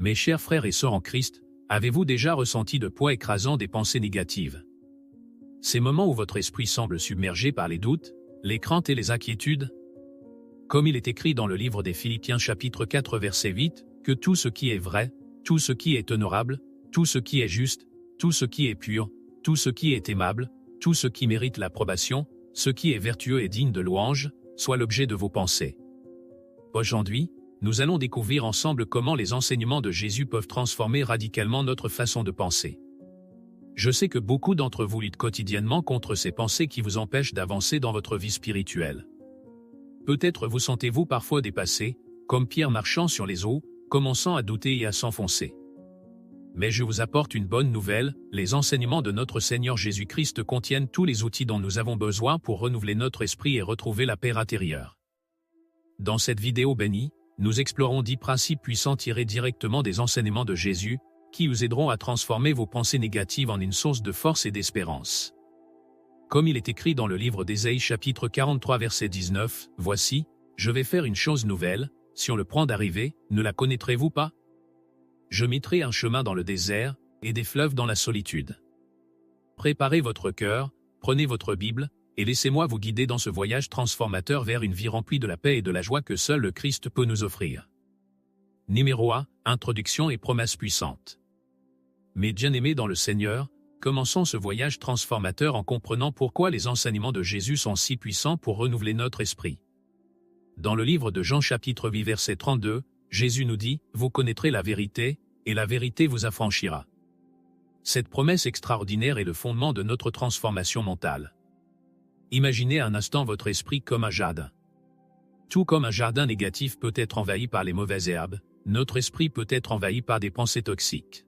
Mes chers frères et sœurs en Christ, avez-vous déjà ressenti le poids écrasant des pensées négatives? Ces moments où votre esprit semble submergé par les doutes, les craintes et les inquiétudes? Comme il est écrit dans le livre des Philippiens chapitre 4 verset 8, que tout ce qui est vrai, tout ce qui est honorable, tout ce qui est juste, tout ce qui est pur, tout ce qui est aimable, tout ce qui mérite l'approbation, ce qui est vertueux et digne de louange, soit l'objet de vos pensées. Aujourd'hui, nous allons découvrir ensemble comment les enseignements de Jésus peuvent transformer radicalement notre façon de penser. Je sais que beaucoup d'entre vous luttent quotidiennement contre ces pensées qui vous empêchent d'avancer dans votre vie spirituelle. Peut-être vous sentez-vous parfois dépassé, comme Pierre marchant sur les eaux, commençant à douter et à s'enfoncer. Mais je vous apporte une bonne nouvelle, les enseignements de notre Seigneur Jésus-Christ contiennent tous les outils dont nous avons besoin pour renouveler notre esprit et retrouver la paix intérieure. Dans cette vidéo bénie, nous explorons 10 principes puissants tirés directement des enseignements de Jésus, qui vous aideront à transformer vos pensées négatives en une source de force et d'espérance. Comme il est écrit dans le livre d'Ésaïe chapitre 43 verset 19, « Voici, je vais faire une chose nouvelle, si on le prend d'arriver, ne la connaîtrez-vous pas? Je mettrai un chemin dans le désert, et des fleuves dans la solitude. » Préparez votre cœur, prenez votre Bible, et laissez-moi vous guider dans ce voyage transformateur vers une vie remplie de la paix et de la joie que seul le Christ peut nous offrir. Numéro 1, Introduction et promesses puissantes. Mes bien-aimés dans le Seigneur, commençons ce voyage transformateur en comprenant pourquoi les enseignements de Jésus sont si puissants pour renouveler notre esprit. Dans le livre de Jean chapitre 8 verset 32, Jésus nous dit « Vous connaîtrez la vérité, et la vérité vous affranchira ». Cette promesse extraordinaire est le fondement de notre transformation mentale. Imaginez un instant votre esprit comme un jardin. Tout comme un jardin négatif peut être envahi par les mauvaises herbes, notre esprit peut être envahi par des pensées toxiques.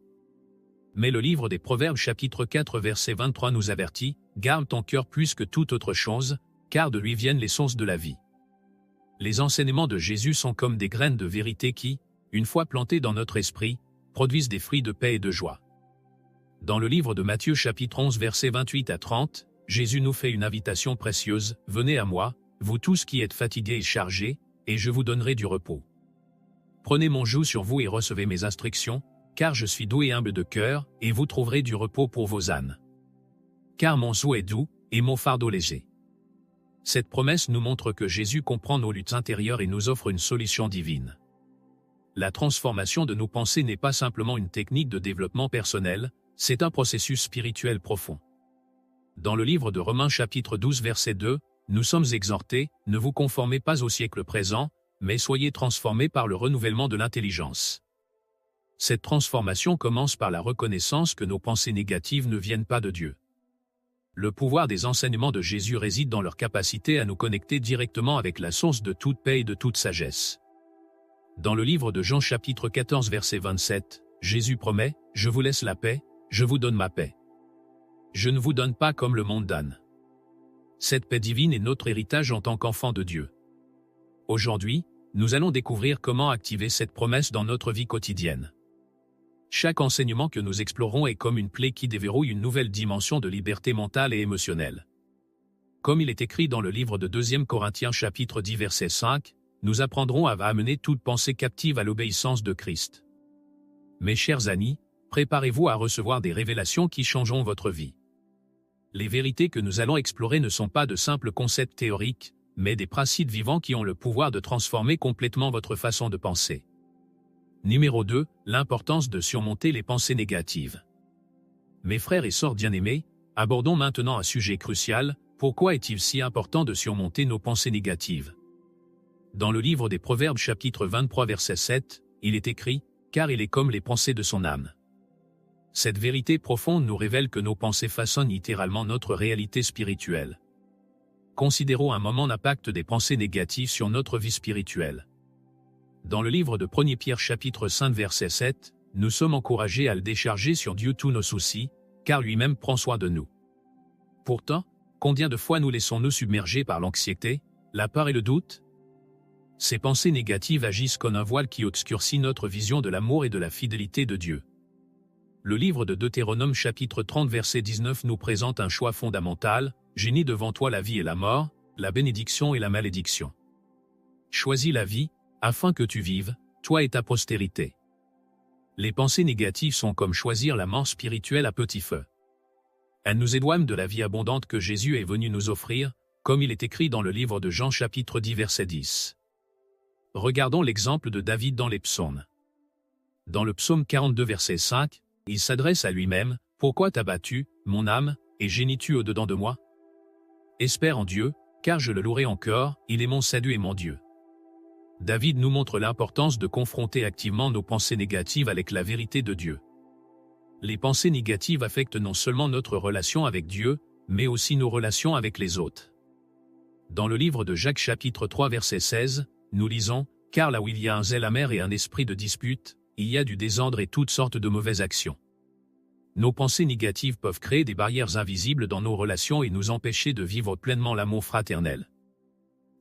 Mais le livre des Proverbes chapitre 4 verset 23 nous avertit « Garde ton cœur plus que toute autre chose, car de lui viennent les sources de la vie. » Les enseignements de Jésus sont comme des graines de vérité qui, une fois plantées dans notre esprit, produisent des fruits de paix et de joie. Dans le livre de Matthieu chapitre 11 versets 28 à 30, Jésus nous fait une invitation précieuse, « Venez à moi, vous tous qui êtes fatigués et chargés, et je vous donnerai du repos. Prenez mon joug sur vous et recevez mes instructions, car je suis doux et humble de cœur, et vous trouverez du repos pour vos âmes. Car mon joug est doux, et mon fardeau léger. » Cette promesse nous montre que Jésus comprend nos luttes intérieures et nous offre une solution divine. La transformation de nos pensées n'est pas simplement une technique de développement personnel, c'est un processus spirituel profond. Dans le livre de Romains chapitre 12 verset 2, nous sommes exhortés, « Ne vous conformez pas au siècle présent, mais soyez transformés par le renouvellement de l'intelligence. » Cette transformation commence par la reconnaissance que nos pensées négatives ne viennent pas de Dieu. Le pouvoir des enseignements de Jésus réside dans leur capacité à nous connecter directement avec la source de toute paix et de toute sagesse. Dans le livre de Jean chapitre 14 verset 27, Jésus promet, « Je vous laisse la paix, je vous donne ma paix. Je ne vous donne pas comme le monde donne. » Cette paix divine est notre héritage en tant qu'enfants de Dieu. Aujourd'hui, nous allons découvrir comment activer cette promesse dans notre vie quotidienne. Chaque enseignement que nous explorons est comme une clé qui déverrouille une nouvelle dimension de liberté mentale et émotionnelle. Comme il est écrit dans le livre de 2 Corinthiens chapitre 10 verset 5, nous apprendrons à amener toute pensée captive à l'obéissance de Christ. Mes chers amis, préparez-vous à recevoir des révélations qui changeront votre vie. Les vérités que nous allons explorer ne sont pas de simples concepts théoriques, mais des principes vivants qui ont le pouvoir de transformer complètement votre façon de penser. Numéro 2, l'importance de surmonter les pensées négatives. Mes frères et sœurs bien-aimés, abordons maintenant un sujet crucial, pourquoi est-il si important de surmonter nos pensées négatives? Dans le livre des Proverbes chapitre 23 verset 7, il est écrit, « Car il est comme les pensées de son âme. » Cette vérité profonde nous révèle que nos pensées façonnent littéralement notre réalité spirituelle. Considérons un moment l'impact des pensées négatives sur notre vie spirituelle. Dans le livre de 1 Pierre chapitre 5 verset 7, nous sommes encouragés à le décharger sur Dieu tous nos soucis, car lui-même prend soin de nous. Pourtant, combien de fois nous laissons-nous submerger par l'anxiété, la peur et le doute? Ces pensées négatives agissent comme un voile qui obscurcit notre vision de l'amour et de la fidélité de Dieu. Le livre de Deutéronome chapitre 30 verset 19 nous présente un choix fondamental, « J'ai mis devant toi la vie et la mort, la bénédiction et la malédiction. Choisis la vie, afin que tu vives, toi et ta postérité. » Les pensées négatives sont comme choisir la mort spirituelle à petit feu. Elles nous éloignent de la vie abondante que Jésus est venu nous offrir, comme il est écrit dans le livre de Jean chapitre 10 verset 10. Regardons l'exemple de David dans les psaumes. Dans le psaume 42 verset 5, il s'adresse à lui-même, « Pourquoi t'as battu, mon âme, et génis-tu au-dedans de moi? Espère en Dieu, car je le louerai encore, il est mon salut et mon Dieu. » David nous montre l'importance de confronter activement nos pensées négatives avec la vérité de Dieu. Les pensées négatives affectent non seulement notre relation avec Dieu, mais aussi nos relations avec les autres. Dans le livre de Jacques chapitre 3 verset 16, nous lisons « Car là où il y a un zèle amer et un esprit de dispute, il y a du désordre et toutes sortes de mauvaises actions. » Nos pensées négatives peuvent créer des barrières invisibles dans nos relations et nous empêcher de vivre pleinement l'amour fraternel.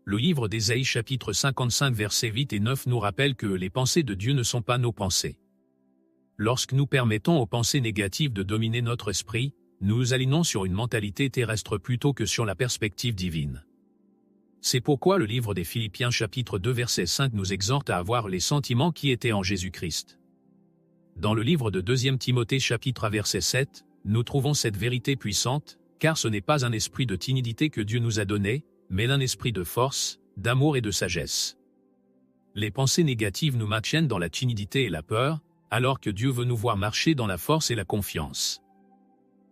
Le livre d'Ésaïe chapitre 55 versets 8 et 9 nous rappelle que les pensées de Dieu ne sont pas nos pensées. Lorsque nous permettons aux pensées négatives de dominer notre esprit, nous nous alignons sur une mentalité terrestre plutôt que sur la perspective divine. C'est pourquoi le livre des Philippiens chapitre 2 verset 5 nous exhorte à avoir les sentiments qui étaient en Jésus-Christ. Dans le livre de 2 Timothée chapitre 1 verset 7, nous trouvons cette vérité puissante, car ce n'est pas un esprit de timidité que Dieu nous a donné, mais d'un esprit de force, d'amour et de sagesse. Les pensées négatives nous maintiennent dans la timidité et la peur, alors que Dieu veut nous voir marcher dans la force et la confiance.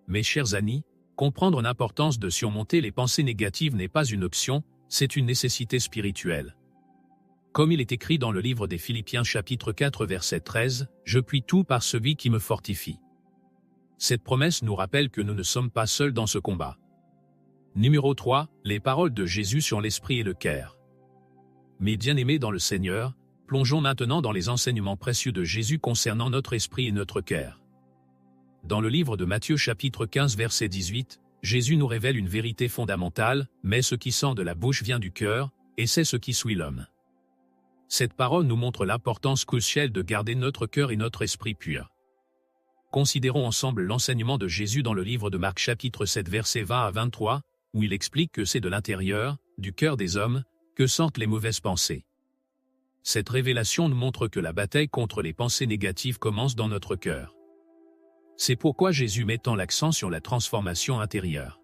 Mes chers amis, comprendre l'importance de surmonter les pensées négatives n'est pas une option, c'est une nécessité spirituelle. Comme il est écrit dans le livre des Philippiens chapitre 4 verset 13, « Je puis tout par celui qui me fortifie. » Cette promesse nous rappelle que nous ne sommes pas seuls dans ce combat. Numéro 3, les paroles de Jésus sur l'esprit et le cœur. Mes bien-aimés dans le Seigneur, plongeons maintenant dans les enseignements précieux de Jésus concernant notre esprit et notre cœur. Dans le livre de Matthieu chapitre 15 verset 18, Jésus nous révèle une vérité fondamentale, « Mais ce qui sort de la bouche vient du cœur, et c'est ce qui souille l'homme. » Cette parole nous montre l'importance cruciale de garder notre cœur et notre esprit purs. Considérons ensemble l'enseignement de Jésus dans le livre de Marc chapitre 7 verset 20 à 23, où il explique que c'est de l'intérieur, du cœur des hommes, que sortent les mauvaises pensées. Cette révélation nous montre que la bataille contre les pensées négatives commence dans notre cœur. C'est pourquoi Jésus met tant l'accent sur la transformation intérieure.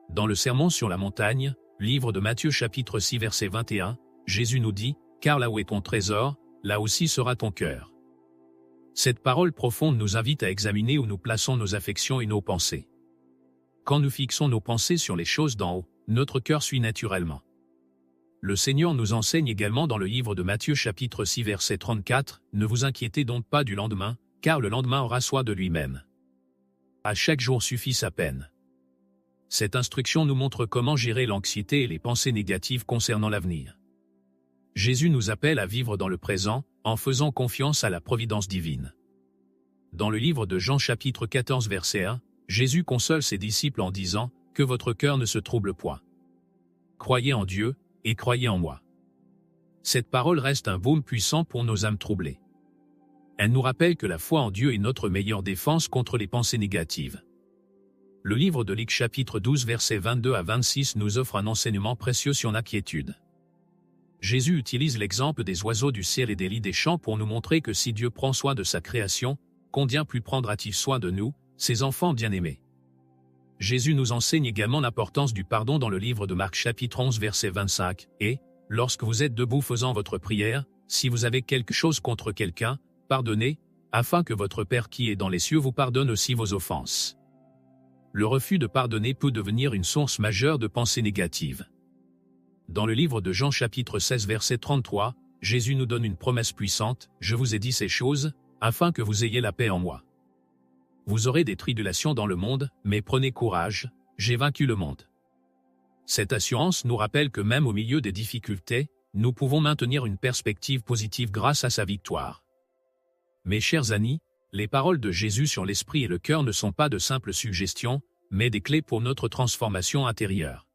Dans le Sermon sur la montagne, livre de Matthieu chapitre 6 verset 21, Jésus nous dit « Car là où est ton trésor, là aussi sera ton cœur. » Cette parole profonde nous invite à examiner où nous plaçons nos affections et nos pensées. Quand nous fixons nos pensées sur les choses d'en haut, notre cœur suit naturellement. Le Seigneur nous enseigne également dans le livre de Matthieu chapitre 6 verset 34, « Ne vous inquiétez donc pas du lendemain, car le lendemain aura soin de lui-même. À chaque jour suffit sa peine. » Cette instruction nous montre comment gérer l'anxiété et les pensées négatives concernant l'avenir. Jésus nous appelle à vivre dans le présent, en faisant confiance à la providence divine. Dans le livre de Jean chapitre 14 verset 1, Jésus console ses disciples en disant « Que votre cœur ne se trouble point. Croyez en Dieu, et croyez en moi. » Cette parole reste un baume puissant pour nos âmes troublées. Elle nous rappelle que la foi en Dieu est notre meilleure défense contre les pensées négatives. Le livre de Luc chapitre 12 versets 22 à 26 nous offre un enseignement précieux sur l'inquiétude. Jésus utilise l'exemple des oiseaux du ciel et des lits des champs pour nous montrer que si Dieu prend soin de sa création, combien plus prendra-t-il soin de nous, ses enfants bien-aimés. Jésus nous enseigne également l'importance du pardon dans le livre de Marc chapitre 11 verset 25, et, lorsque vous êtes debout faisant votre prière, si vous avez quelque chose contre quelqu'un, pardonnez, afin que votre Père qui est dans les cieux vous pardonne aussi vos offenses. Le refus de pardonner peut devenir une source majeure de pensées négatives. Dans le livre de Jean chapitre 16 verset 33, Jésus nous donne une promesse puissante, « Je vous ai dit ces choses, afin que vous ayez la paix en moi. Vous aurez des tribulations dans le monde, mais prenez courage, j'ai vaincu le monde. » Cette assurance nous rappelle que même au milieu des difficultés, nous pouvons maintenir une perspective positive grâce à sa victoire. Mes chers amis, les paroles de Jésus sur l'esprit et le cœur ne sont pas de simples suggestions, mais des clés pour notre transformation intérieure.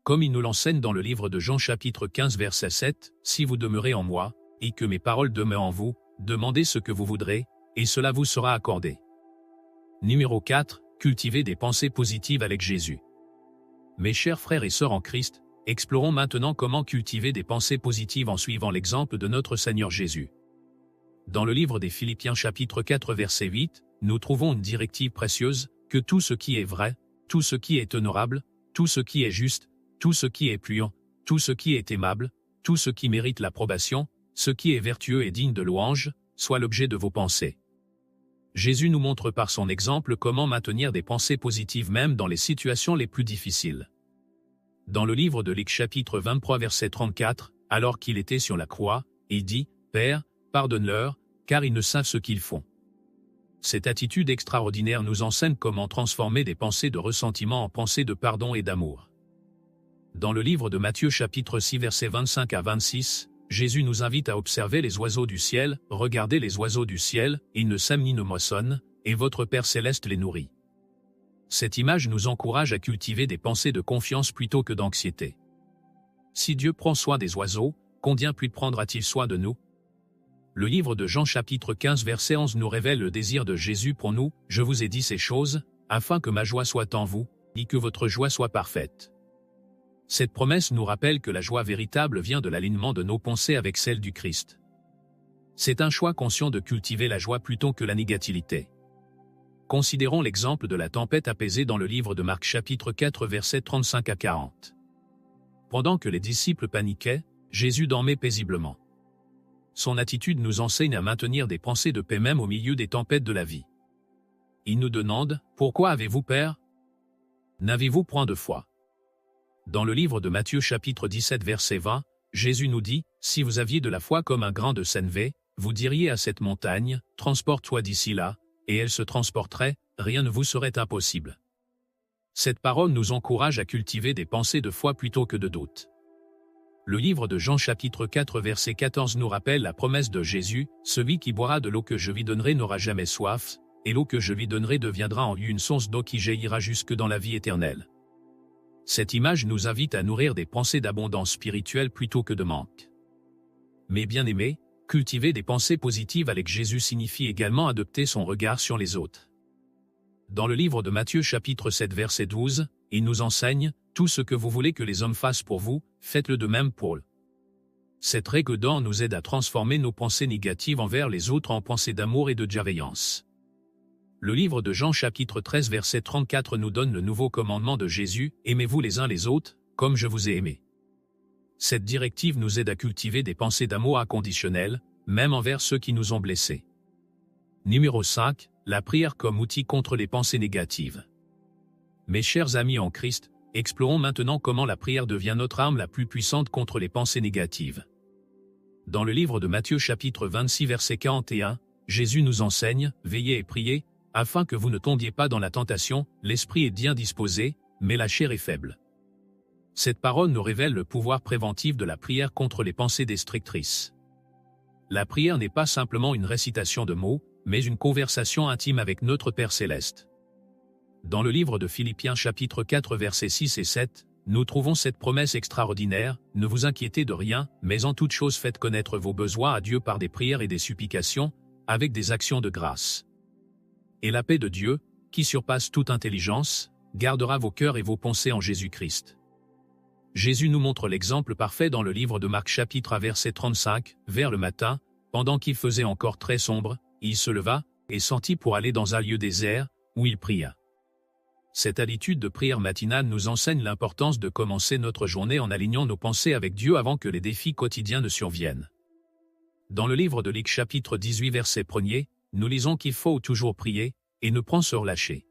Comme il nous l'enseigne dans le livre de Jean chapitre 15 verset 7, « Si vous demeurez en moi, et que mes paroles demeurent en vous, demandez ce que vous voudrez, et cela vous sera accordé. » Numéro 4, cultiver des pensées positives avec Jésus. Mes chers frères et sœurs en Christ, explorons maintenant comment cultiver des pensées positives en suivant l'exemple de notre Seigneur Jésus. Dans le livre des Philippiens chapitre 4 verset 8, nous trouvons une directive précieuse, que tout ce qui est vrai, tout ce qui est honorable, tout ce qui est juste, tout ce qui est puant, tout ce qui est aimable, tout ce qui mérite l'approbation, ce qui est vertueux et digne de louange, soit l'objet de vos pensées. Jésus nous montre par son exemple comment maintenir des pensées positives même dans les situations les plus difficiles. Dans le livre de Luc chapitre 23 verset 34, alors qu'il était sur la croix, il dit « Père, pardonne-leur, car ils ne savent ce qu'ils font. » Cette attitude extraordinaire nous enseigne comment transformer des pensées de ressentiment en pensées de pardon et d'amour. Dans le livre de Matthieu chapitre 6 versets 25 à 26, Jésus nous invite à observer les oiseaux du ciel, « Regardez les oiseaux du ciel, ils ne sèment ni ne moissonnent, et votre Père céleste les nourrit. » Cette image nous encourage à cultiver des pensées de confiance plutôt que d'anxiété. Si Dieu prend soin des oiseaux, combien plus prendra-t-il soin de nous? Le livre de Jean chapitre 15 verset 11 nous révèle le désir de Jésus pour nous, « Je vous ai dit ces choses, afin que ma joie soit en vous, et que votre joie soit parfaite. » Cette promesse nous rappelle que la joie véritable vient de l'alignement de nos pensées avec celle du Christ. C'est un choix conscient de cultiver la joie plutôt que la négativité. Considérons l'exemple de la tempête apaisée dans le livre de Marc chapitre 4 versets 35 à 40. Pendant que les disciples paniquaient, Jésus dormait paisiblement. Son attitude nous enseigne à maintenir des pensées de paix même au milieu des tempêtes de la vie. Il nous demande « Pourquoi avez-vous peur? N'avez-vous point de foi ?» Dans le livre de Matthieu chapitre 17 verset 20, Jésus nous dit « Si vous aviez de la foi comme un grain de sénévé, vous diriez à cette montagne, transporte-toi d'ici là, et elle se transporterait, rien ne vous serait impossible. » Cette parole nous encourage à cultiver des pensées de foi plutôt que de doute. Le livre de Jean chapitre 4 verset 14 nous rappelle la promesse de Jésus, « Celui qui boira de l'eau que je lui donnerai n'aura jamais soif, et l'eau que je lui donnerai deviendra en lui une source d'eau qui jaillira jusque dans la vie éternelle. » Cette image nous invite à nourrir des pensées d'abondance spirituelle plutôt que de manque. Mais bien aimés, cultiver des pensées positives avec Jésus signifie également adopter son regard sur les autres. Dans le livre de Matthieu chapitre 7 verset 12, il nous enseigne « Tout ce que vous voulez que les hommes fassent pour vous, faites-le de même pour eux. » Cette règle d'or nous aide à transformer nos pensées négatives envers les autres en pensées d'amour et de bienveillance. Le livre de Jean chapitre 13 verset 34 nous donne le nouveau commandement de Jésus « Aimez-vous les uns les autres, comme je vous ai aimé. » Cette directive nous aide à cultiver des pensées d'amour inconditionnel, même envers ceux qui nous ont blessés. Numéro 5. La prière comme outil contre les pensées négatives. Mes chers amis en Christ, explorons maintenant comment la prière devient notre arme la plus puissante contre les pensées négatives. Dans le livre de Matthieu chapitre 26 verset 41, Jésus nous enseigne « Veillez et priez, afin que vous ne tombiez pas dans la tentation, l'esprit est bien disposé, mais la chair est faible. » Cette parole nous révèle le pouvoir préventif de la prière contre les pensées destructrices. La prière n'est pas simplement une récitation de mots, mais une conversation intime avec notre Père Céleste. Dans le livre de Philippiens chapitre 4 versets 6 et 7, nous trouvons cette promesse extraordinaire, « Ne vous inquiétez de rien, mais en toute chose faites connaître vos besoins à Dieu par des prières et des supplications, avec des actions de grâce. Et la paix de Dieu, qui surpasse toute intelligence, gardera vos cœurs et vos pensées en Jésus-Christ. » Jésus nous montre l'exemple parfait dans le livre de Marc chapitre 1 verset 35, vers le matin, pendant qu'il faisait encore très sombre, il se leva, et sortit pour aller dans un lieu désert, où il pria. Cette habitude de prière matinale nous enseigne l'importance de commencer notre journée en alignant nos pensées avec Dieu avant que les défis quotidiens ne surviennent. Dans le livre de Luc chapitre 18 verset 1er, nous lisons qu'il faut toujours prier, et ne point se relâcher.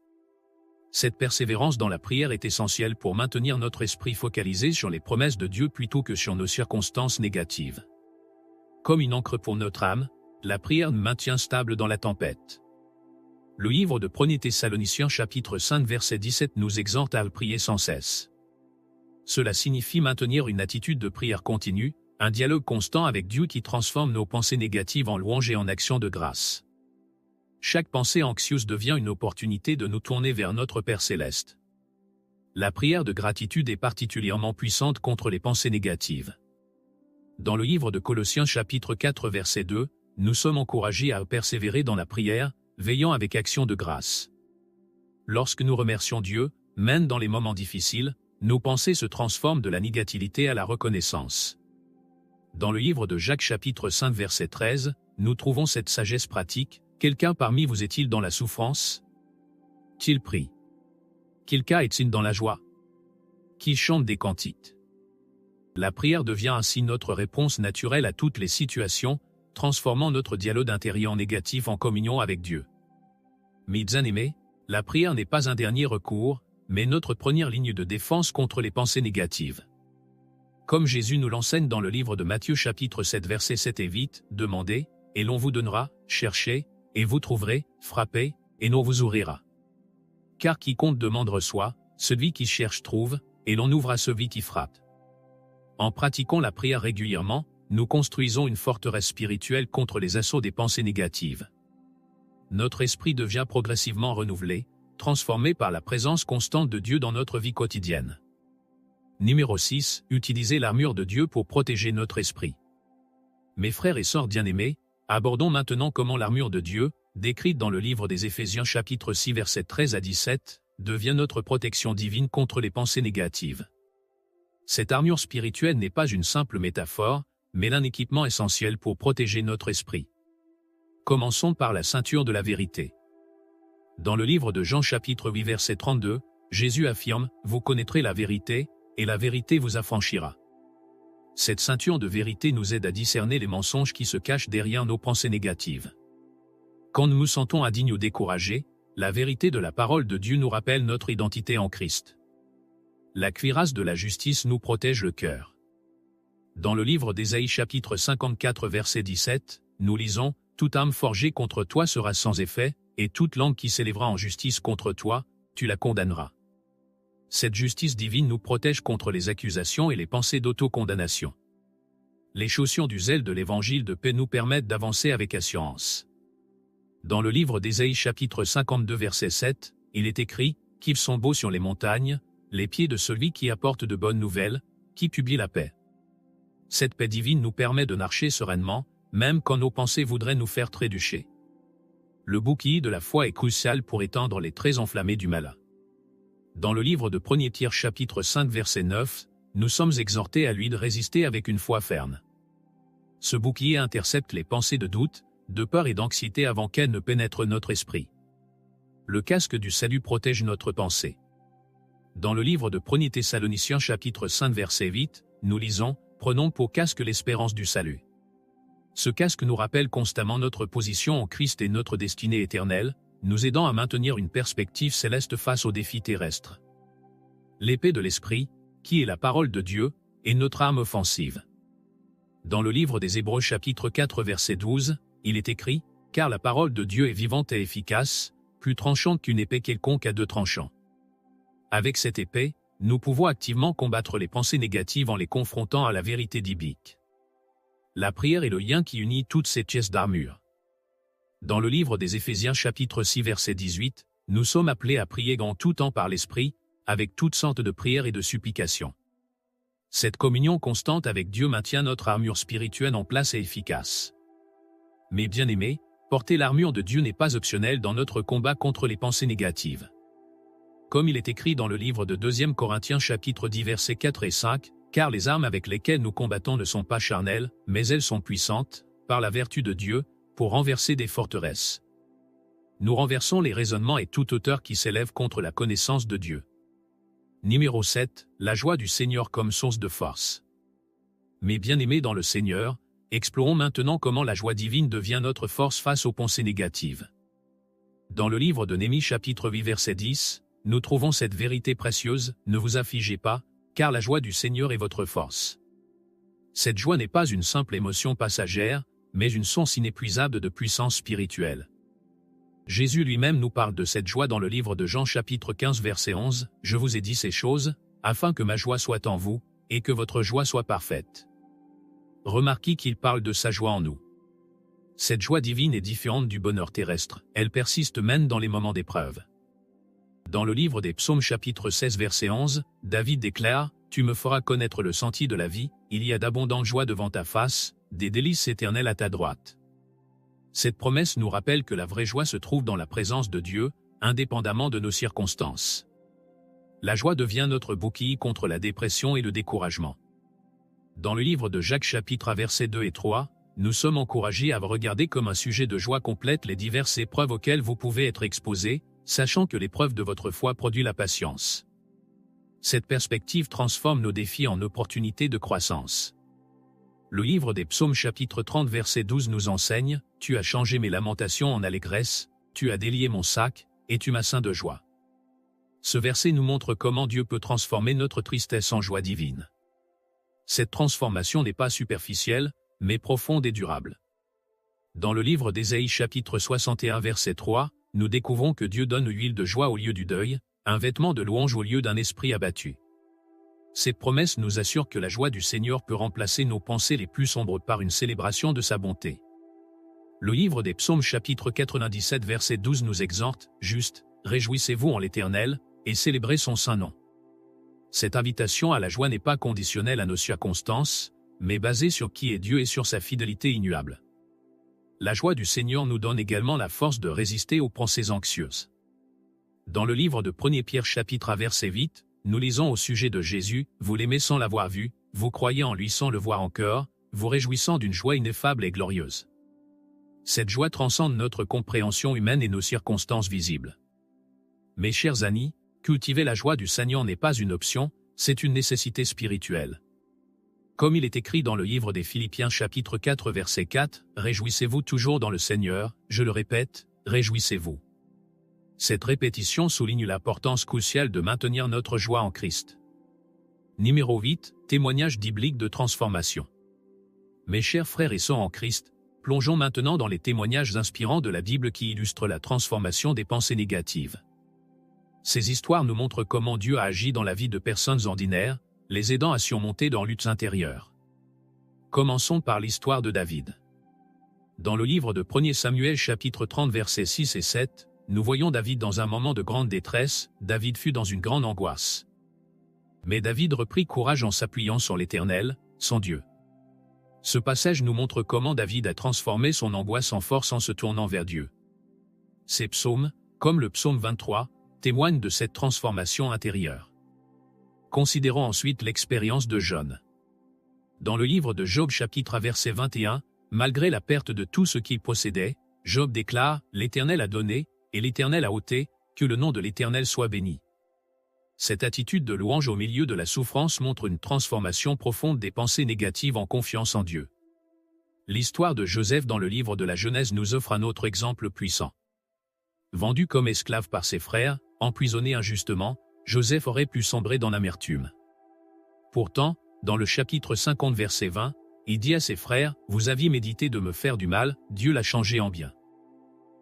Cette persévérance dans la prière est essentielle pour maintenir notre esprit focalisé sur les promesses de Dieu plutôt que sur nos circonstances négatives. Comme une encre pour notre âme, la prière nous maintient stable dans la tempête. Le livre de 1er Thessaloniciens chapitre 5 verset 17 nous exhorte à prier sans cesse. Cela signifie maintenir une attitude de prière continue, un dialogue constant avec Dieu qui transforme nos pensées négatives en louanges et en actions de grâce. Chaque pensée anxieuse devient une opportunité de nous tourner vers notre Père Céleste. La prière de gratitude est particulièrement puissante contre les pensées négatives. Dans le livre de Colossiens chapitre 4 verset 2, nous sommes encouragés à persévérer dans la prière, veillant avec action de grâce. Lorsque nous remercions Dieu, même dans les moments difficiles, nos pensées se transforment de la négativité à la reconnaissance. Dans le livre de Jacques chapitre 5 verset 13, nous trouvons cette sagesse pratique. Quelqu'un parmi vous est-il dans la souffrance? Qu'il prie. Quelqu'un est-il dans la joie? Qu'il chante des cantiques. La prière devient ainsi notre réponse naturelle à toutes les situations, transformant notre dialogue intérieur négatif en communion avec Dieu. Mes bien-aimés, la prière n'est pas un dernier recours, mais notre première ligne de défense contre les pensées négatives. Comme Jésus nous l'enseigne dans le livre de Matthieu chapitre 7 versets 7 et 8, demandez, et l'on vous donnera, cherchez, et vous trouverez, frappez, et l'on vous ouvrira. Car quiconque demande reçoit, celui qui cherche trouve, et l'on ouvre à celui qui frappe. En pratiquant la prière régulièrement, nous construisons une forteresse spirituelle contre les assauts des pensées négatives. Notre esprit devient progressivement renouvelé, transformé par la présence constante de Dieu dans notre vie quotidienne. Numéro 6. Utilisez l'armure de Dieu pour protéger notre esprit. Mes frères et sœurs bien-aimés, abordons maintenant comment l'armure de Dieu, décrite dans le livre des Éphésiens chapitre 6 versets 13 à 17, devient notre protection divine contre les pensées négatives. Cette armure spirituelle n'est pas une simple métaphore, mais un équipement essentiel pour protéger notre esprit. Commençons par la ceinture de la vérité. Dans le livre de Jean chapitre 8 verset 32, Jésus affirme « Vous connaîtrez la vérité, et la vérité vous affranchira ». Cette ceinture de vérité nous aide à discerner les mensonges qui se cachent derrière nos pensées négatives. Quand nous nous sentons indignes ou découragés, la vérité de la parole de Dieu nous rappelle notre identité en Christ. La cuirasse de la justice nous protège le cœur. Dans le livre d'Ésaïe chapitre 54 verset 17, nous lisons « Toute arme forgée contre toi sera sans effet, et toute langue qui s'élèvera en justice contre toi, tu la condamneras. » Cette justice divine nous protège contre les accusations et les pensées d'autocondamnation. Les chaussures du zèle de l'évangile de paix nous permettent d'avancer avec assurance. Dans le livre d'Ésaïe chapitre 52 verset 7, il est écrit « Qu'ils sont beaux sur les montagnes, les pieds de celui qui apporte de bonnes nouvelles, qui publie la paix. » Cette paix divine nous permet de marcher sereinement, même quand nos pensées voudraient nous faire trébucher. Le bouclier de la foi est crucial pour éteindre les traits enflammés du malin. Dans le livre de 1er Pierre chapitre 5 verset 9, nous sommes exhortés à lui de résister avec une foi ferme. Ce bouclier intercepte les pensées de doute, de peur et d'anxiété avant qu'elles ne pénètrent notre esprit. Le casque du salut protège notre pensée. Dans le livre de 1er Thessaloniciens chapitre 5 verset 8, nous lisons « Prenons pour casque l'espérance du salut ». Ce casque nous rappelle constamment notre position en Christ et notre destinée éternelle, nous aidant à maintenir une perspective céleste face aux défis terrestres. L'épée de l'Esprit, qui est la parole de Dieu, est notre arme offensive. Dans le livre des Hébreux chapitre 4 verset 12, il est écrit « Car la parole de Dieu est vivante et efficace, plus tranchante qu'une épée quelconque à deux tranchants. » Avec cette épée, nous pouvons activement combattre les pensées négatives en les confrontant à la vérité biblique. La prière est le lien qui unit toutes ces pièces d'armure. Dans le livre des Éphésiens chapitre 6 verset 18, nous sommes appelés à prier en tout temps par l'Esprit, avec toutes sortes de prières et de supplications. Cette communion constante avec Dieu maintient notre armure spirituelle en place et efficace. Mais bien-aimés, porter l'armure de Dieu n'est pas optionnel dans notre combat contre les pensées négatives. Comme il est écrit dans le livre de 2 Corinthiens chapitre 10 versets 4 et 5, « Car les armes avec lesquelles nous combattons ne sont pas charnelles, mais elles sont puissantes, par la vertu de Dieu, pour renverser des forteresses. » Nous renversons les raisonnements et toute hauteur qui s'élève contre la connaissance de Dieu. Numéro 7. La joie du Seigneur comme source de force. Mes bien-aimés dans le Seigneur, explorons maintenant comment la joie divine devient notre force face aux pensées négatives. Dans le livre de Néhémie chapitre 8 verset 10, nous trouvons cette vérité précieuse, « Ne vous affligez pas, car la joie du Seigneur est votre force. » Cette joie n'est pas une simple émotion passagère, mais une source inépuisable de puissance spirituelle. Jésus lui-même nous parle de cette joie dans le livre de Jean chapitre 15 verset 11, « Je vous ai dit ces choses, afin que ma joie soit en vous, et que votre joie soit parfaite. » Remarquez qu'il parle de sa joie en nous. Cette joie divine est différente du bonheur terrestre, elle persiste même dans les moments d'épreuve. Dans le livre des Psaumes chapitre 16 verset 11, David déclare « Tu me feras connaître le sentier de la vie, il y a d'abondantes joies devant ta face, des délices éternelles à ta droite. » Cette promesse nous rappelle que la vraie joie se trouve dans la présence de Dieu, indépendamment de nos circonstances. La joie devient notre bouclier contre la dépression et le découragement. Dans le livre de Jacques chapitre 1 versets 2 et 3, nous sommes encouragés à regarder comme un sujet de joie complète les diverses épreuves auxquelles vous pouvez être exposés, sachant que l'épreuve de votre foi produit la patience. Cette perspective transforme nos défis en opportunités de croissance. Le livre des Psaumes chapitre 30 verset 12 nous enseigne « Tu as changé mes lamentations en allégresse, tu as délié mon sac, et tu m'as ceint de joie. » Ce verset nous montre comment Dieu peut transformer notre tristesse en joie divine. Cette transformation n'est pas superficielle, mais profonde et durable. Dans le livre d'Ésaïe chapitre 61 verset 3, nous découvrons que Dieu donne l'huile de joie au lieu du deuil, un vêtement de louange au lieu d'un esprit abattu. Cette promesse nous assure que la joie du Seigneur peut remplacer nos pensées les plus sombres par une célébration de sa bonté. Le livre des Psaumes chapitre 97 verset 12 nous exhorte, juste, réjouissez-vous en l'Éternel, et célébrez son saint nom. Cette invitation à la joie n'est pas conditionnelle à nos circonstances, mais basée sur qui est Dieu et sur sa fidélité immuable. La joie du Seigneur nous donne également la force de résister aux pensées anxieuses. Dans le livre de 1 Pierre chapitre 1 verset 8, nous lisons au sujet de Jésus, « Vous l'aimez sans l'avoir vu, vous croyez en lui sans le voir encore, vous réjouissant d'une joie ineffable et glorieuse. » Cette joie transcende notre compréhension humaine et nos circonstances visibles. Mes chers amis, cultiver la joie du Seigneur n'est pas une option, c'est une nécessité spirituelle. Comme il est écrit dans le livre des Philippiens chapitre 4 verset 4, « Réjouissez-vous toujours dans le Seigneur, je le répète, réjouissez-vous. » Cette répétition souligne l'importance cruciale de maintenir notre joie en Christ. Numéro 8, témoignage biblique de transformation. Mes chers frères et sœurs en Christ, plongeons maintenant dans les témoignages inspirants de la Bible qui illustrent la transformation des pensées négatives. Ces histoires nous montrent comment Dieu a agi dans la vie de personnes ordinaires, les aidant à surmonter leurs luttes intérieures. Commençons par l'histoire de David. Dans le livre de 1 Samuel chapitre 30 versets 6 et 7, nous voyons David dans un moment de grande détresse, David fut dans une grande angoisse. Mais David reprit courage en s'appuyant sur l'Éternel, son Dieu. Ce passage nous montre comment David a transformé son angoisse en force en se tournant vers Dieu. Ces psaumes, comme le psaume 23, témoignent de cette transformation intérieure. Considérons ensuite l'expérience de Job. Dans le livre de Job chapitre 1 verset 21, malgré la perte de tout ce qu'il possédait, Job déclare « L'Éternel a donné, et l'Éternel a ôté, que le nom de l'Éternel soit béni. » Cette attitude de louange au milieu de la souffrance montre une transformation profonde des pensées négatives en confiance en Dieu. L'histoire de Joseph dans le livre de la Genèse nous offre un autre exemple puissant. Vendu comme esclave par ses frères, emprisonné injustement, Joseph aurait pu sombrer dans l'amertume. Pourtant, dans le chapitre 50 verset 20, il dit à ses frères, « Vous aviez médité de me faire du mal, Dieu l'a changé en bien. »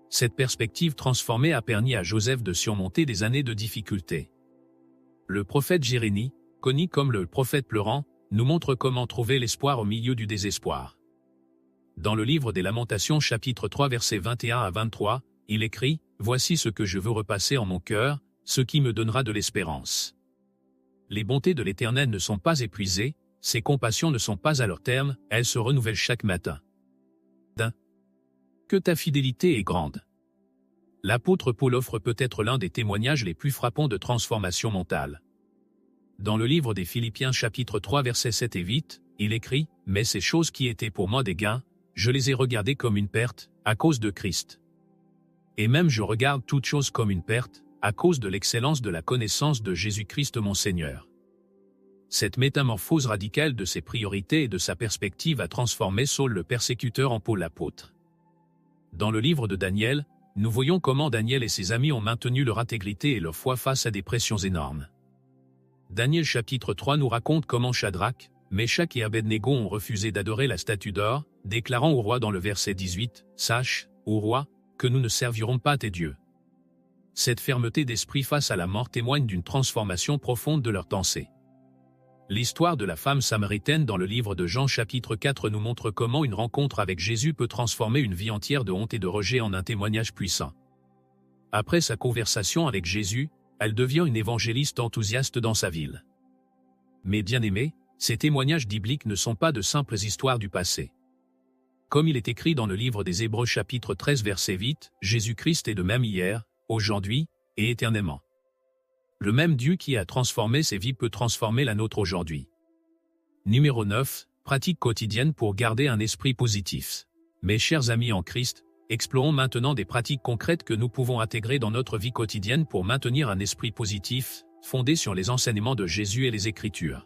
Cette perspective transformée a permis à Joseph de surmonter des années de difficultés. Le prophète Jérémie, connu comme le prophète pleurant, nous montre comment trouver l'espoir au milieu du désespoir. Dans le livre des Lamentations chapitre 3 versets 21 à 23, il écrit « Voici ce que je veux repasser en mon cœur, ce qui me donnera de l'espérance. Les bontés de l'Éternel ne sont pas épuisées, ses compassions ne sont pas à leur terme, elles se renouvellent chaque matin. Que ta fidélité est grande. » L'apôtre Paul offre peut-être l'un des témoignages les plus frappants de transformation mentale. Dans le livre des Philippiens chapitre 3 versets 7 et 8, il écrit « Mais ces choses qui étaient pour moi des gains, je les ai regardées comme une perte, à cause de Christ. Et même je regarde toutes choses comme une perte, à cause de l'excellence de la connaissance de Jésus-Christ mon Seigneur. » Cette métamorphose radicale de ses priorités et de sa perspective a transformé Saul le persécuteur en Paul l'apôtre. Dans le livre de Daniel, nous voyons comment Daniel et ses amis ont maintenu leur intégrité et leur foi face à des pressions énormes. Daniel chapitre 3 nous raconte comment Shadrach, Meshach et Abednego ont refusé d'adorer la statue d'or, déclarant au roi dans le verset 18, « Sache, ô roi, que nous ne servirons pas tes dieux. » Cette fermeté d'esprit face à la mort témoigne d'une transformation profonde de leurs pensées. L'histoire de la femme samaritaine dans le livre de Jean chapitre 4 nous montre comment une rencontre avec Jésus peut transformer une vie entière de honte et de rejet en un témoignage puissant. Après sa conversation avec Jésus, elle devient une évangéliste enthousiaste dans sa ville. Mais bien aimés, ces témoignages bibliques ne sont pas de simples histoires du passé. Comme il est écrit dans le livre des Hébreux chapitre 13 verset 8, Jésus-Christ est le même hier, aujourd'hui, et éternellement. Le même Dieu qui a transformé ses vies peut transformer la nôtre aujourd'hui. Numéro 9, Pratique quotidienne pour garder un esprit positif. Mes chers amis en Christ, explorons maintenant des pratiques concrètes que nous pouvons intégrer dans notre vie quotidienne pour maintenir un esprit positif, fondé sur les enseignements de Jésus et les Écritures.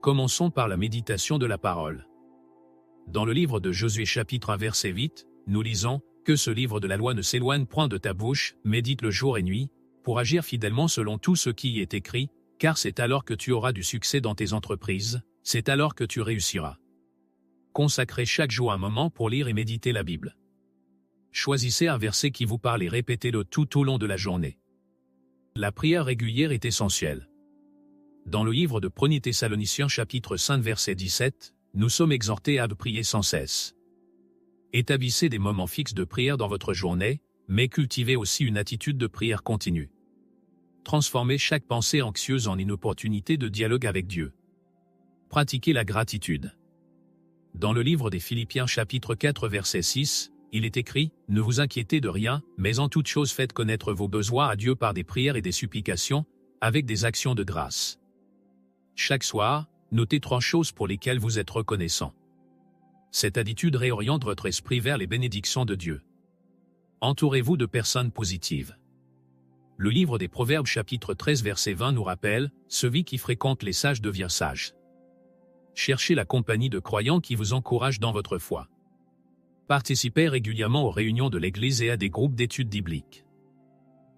Commençons par la méditation de la parole. Dans le livre de Josué chapitre 1 verset 8, nous lisons « Que ce livre de la loi ne s'éloigne point de ta bouche, médite-le jour et nuit, pour agir fidèlement selon tout ce qui y est écrit, car c'est alors que tu auras du succès dans tes entreprises, c'est alors que tu réussiras. » Consacrez chaque jour un moment pour lire et méditer la Bible. Choisissez un verset qui vous parle et répétez-le tout au long de la journée. La prière régulière est essentielle. Dans le livre de 1 Thessaloniciens chapitre 5 verset 17, nous sommes exhortés à prier sans cesse. Établissez des moments fixes de prière dans votre journée, mais cultivez aussi une attitude de prière continue. Transformez chaque pensée anxieuse en une opportunité de dialogue avec Dieu. Pratiquez la gratitude. Dans le livre des Philippiens chapitre 4 verset 6, il est écrit « Ne vous inquiétez de rien, mais en toute chose faites connaître vos besoins à Dieu par des prières et des supplications, avec des actions de grâce. » Chaque soir, notez 3 choses pour lesquelles vous êtes reconnaissant. Cette attitude réoriente votre esprit vers les bénédictions de Dieu. Entourez-vous de personnes positives. Le livre des Proverbes chapitre 13 verset 20 nous rappelle « Celui qui fréquente les sages devient sage. » Cherchez la compagnie de croyants qui vous encouragent dans votre foi. Participez régulièrement aux réunions de l'Église et à des groupes d'études bibliques.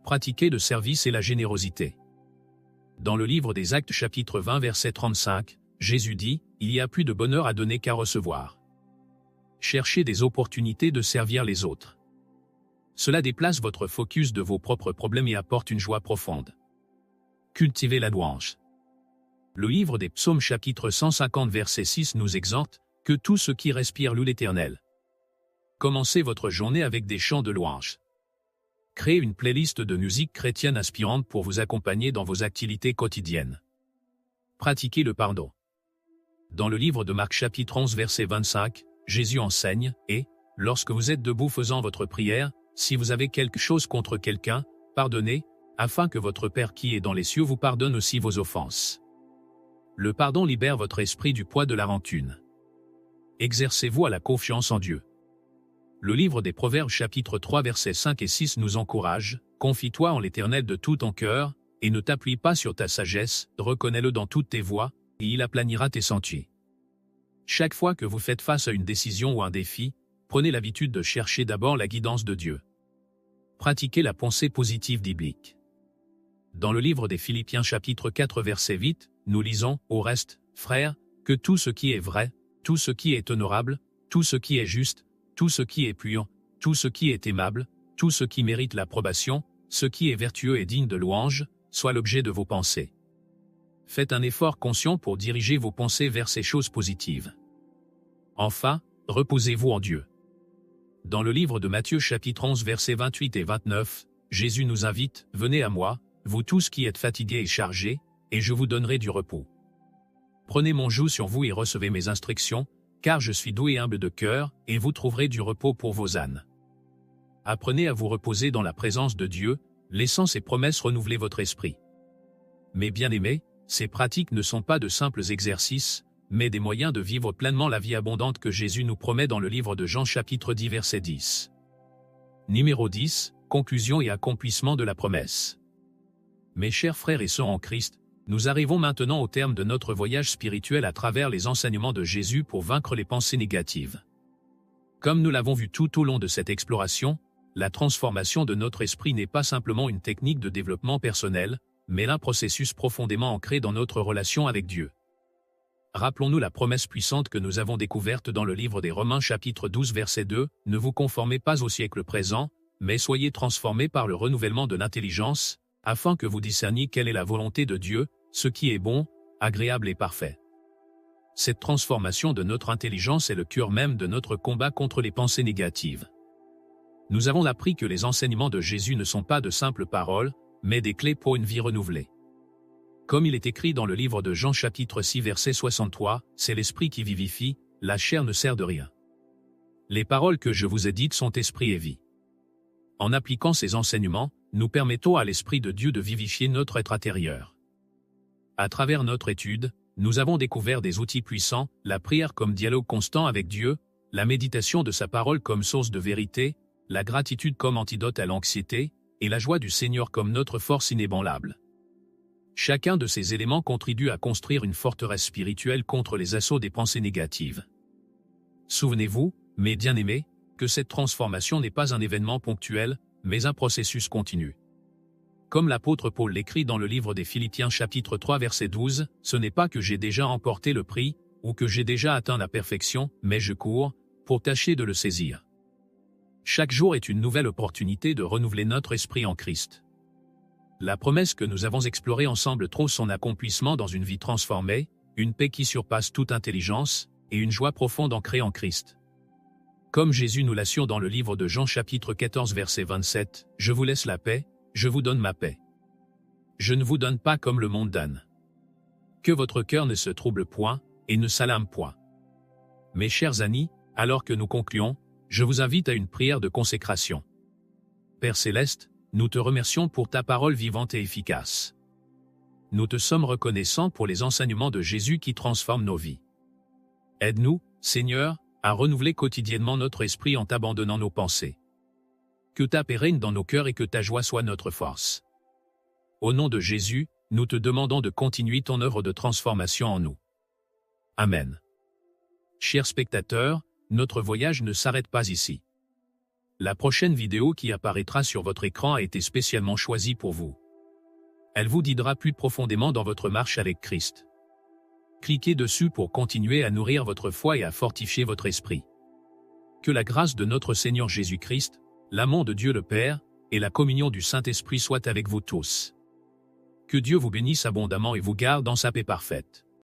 Pratiquez le service et la générosité. Dans le livre des Actes chapitre 20 verset 35, Jésus dit « Il y a plus de bonheur à donner qu'à recevoir. » Cherchez des opportunités de servir les autres. Cela déplace votre focus de vos propres problèmes et apporte une joie profonde. Cultivez la louange. Le livre des Psaumes chapitre 150 verset 6 nous exhorte « Que tout ce qui respire loue l'Éternel. » Commencez votre journée avec des chants de louange. Créez une playlist de musique chrétienne inspirante pour vous accompagner dans vos activités quotidiennes. Pratiquez le pardon. Dans le livre de Marc chapitre 11 verset 25, Jésus enseigne « Et, lorsque vous êtes debout faisant votre prière, si vous avez quelque chose contre quelqu'un, pardonnez, afin que votre Père qui est dans les cieux vous pardonne aussi vos offenses. » Le pardon libère votre esprit du poids de la rancune. Exercez-vous à la confiance en Dieu. Le livre des Proverbes chapitre 3 versets 5 et 6 nous encourage « Confie-toi en l'Éternel de tout ton cœur, et ne t'appuie pas sur ta sagesse, reconnais-le dans toutes tes voies, et il aplanira tes sentiers. » Chaque fois que vous faites face à une décision ou un défi, prenez l'habitude de chercher d'abord la guidance de Dieu. Pratiquez la pensée positive biblique. Dans le livre des Philippiens chapitre 4 verset 8, nous lisons « Au reste, frères, que tout ce qui est vrai, tout ce qui est honorable, tout ce qui est juste, tout ce qui est pur, tout ce qui est aimable, tout ce qui mérite l'approbation, ce qui est vertueux et digne de louange, soit l'objet de vos pensées. » Faites un effort conscient pour diriger vos pensées vers ces choses positives. Enfin, reposez-vous en Dieu. Dans le livre de Matthieu chapitre 11 versets 28 et 29, Jésus nous invite « Venez à moi, vous tous qui êtes fatigués et chargés, et je vous donnerai du repos. Prenez mon joug sur vous et recevez mes instructions, car je suis doux et humble de cœur, et vous trouverez du repos pour vos ânes. » Apprenez à vous reposer dans la présence de Dieu, laissant ses promesses renouveler votre esprit. Mes bien-aimés, ces pratiques ne sont pas de simples exercices, mais des moyens de vivre pleinement la vie abondante que Jésus nous promet dans le livre de Jean chapitre 10 verset 10. Numéro 10, conclusion et accomplissement de la promesse. Mes chers frères et sœurs en Christ, nous arrivons maintenant au terme de notre voyage spirituel à travers les enseignements de Jésus pour vaincre les pensées négatives. Comme nous l'avons vu tout au long de cette exploration, la transformation de notre esprit n'est pas simplement une technique de développement personnel, mais un processus profondément ancré dans notre relation avec Dieu. Rappelons-nous la promesse puissante que nous avons découverte dans le livre des Romains chapitre 12 verset 2, « Ne vous conformez pas au siècle présent, mais soyez transformés par le renouvellement de l'intelligence, afin que vous discerniez quelle est la volonté de Dieu, ce qui est bon, agréable et parfait. » Cette transformation de notre intelligence est le cœur même de notre combat contre les pensées négatives. Nous avons appris que les enseignements de Jésus ne sont pas de simples paroles, mais des clés pour une vie renouvelée. Comme il est écrit dans le livre de Jean chapitre 6 verset 63, « C'est l'esprit qui vivifie, la chair ne sert de rien. » Les paroles que je vous ai dites sont esprit et vie. En appliquant ces enseignements, nous permettons à l'Esprit de Dieu de vivifier notre être intérieur. À travers notre étude, nous avons découvert des outils puissants, la prière comme dialogue constant avec Dieu, la méditation de sa parole comme source de vérité, la gratitude comme antidote à l'anxiété, et la joie du Seigneur comme notre force inébranlable. Chacun de ces éléments contribue à construire une forteresse spirituelle contre les assauts des pensées négatives. Souvenez-vous, mes bien-aimés, que cette transformation n'est pas un événement ponctuel, mais un processus continu. Comme l'apôtre Paul l'écrit dans le livre des Philippiens chapitre 3 verset 12, « Ce n'est pas que j'ai déjà emporté le prix, ou que j'ai déjà atteint la perfection, mais je cours, pour tâcher de le saisir. » Chaque jour est une nouvelle opportunité de renouveler notre esprit en Christ. La promesse que nous avons explorée ensemble trouve son accomplissement dans une vie transformée, une paix qui surpasse toute intelligence, et une joie profonde ancrée en Christ. Comme Jésus nous l'assure dans le livre de Jean chapitre 14 verset 27, « Je vous laisse la paix, je vous donne ma paix. Je ne vous donne pas comme le monde donne. Que votre cœur ne se trouble point, et ne s'alarme point. » Mes chers amis, alors que nous concluons, je vous invite à une prière de consécration. Père Céleste, nous te remercions pour ta parole vivante et efficace. Nous te sommes reconnaissants pour les enseignements de Jésus qui transforment nos vies. Aide-nous, Seigneur, à renouveler quotidiennement notre esprit en t'abandonnant nos pensées. Que ta paix règne dans nos cœurs et que ta joie soit notre force. Au nom de Jésus, nous te demandons de continuer ton œuvre de transformation en nous. Amen. Chers spectateurs, notre voyage ne s'arrête pas ici. La prochaine vidéo qui apparaîtra sur votre écran a été spécialement choisie pour vous. Elle vous guidera plus profondément dans votre marche avec Christ. Cliquez dessus pour continuer à nourrir votre foi et à fortifier votre esprit. Que la grâce de notre Seigneur Jésus-Christ, l'amour de Dieu le Père, et la communion du Saint-Esprit soient avec vous tous. Que Dieu vous bénisse abondamment et vous garde dans sa paix parfaite.